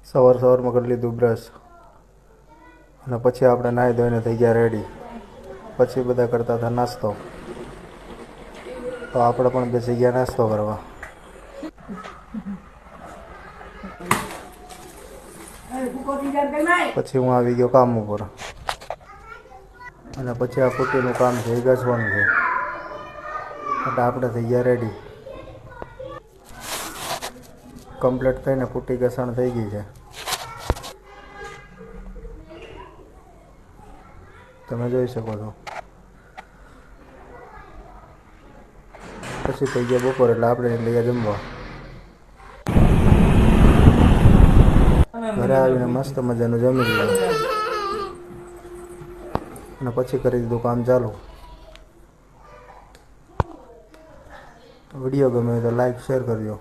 સવારમાં કરી લીધું બ્રશ અને પછી આપણે નાહી ધોઈને થઈ ગયા રેડી. પછી બધા કરતા હતા નાસ્તો, તો આપણે પણ બેસી ગયા નાસ્તો કરવા. પછી હું આવી ગયો કામ ઉપર અને પછી આ પુટ્ટીનું કામ છે એ ઘસવાનું છે, એટલે આપણે થઈ ગયા રેડી. કમ્પ્લીટ થઈને પુટ્ટી ઘસણ થઈ ગઈ છે, તમે જોઈ શકો છો. પછી થઈ ગયા બપોર, એટલે આપણે નીકળી ગયા જમવા. ઘરે આવીને મસ્ત મજાનું જમી લીધું અને પછી કરી દીધું કામ ચાલુ. વિડીયો ગમે તો લાઈક શેર કરજો.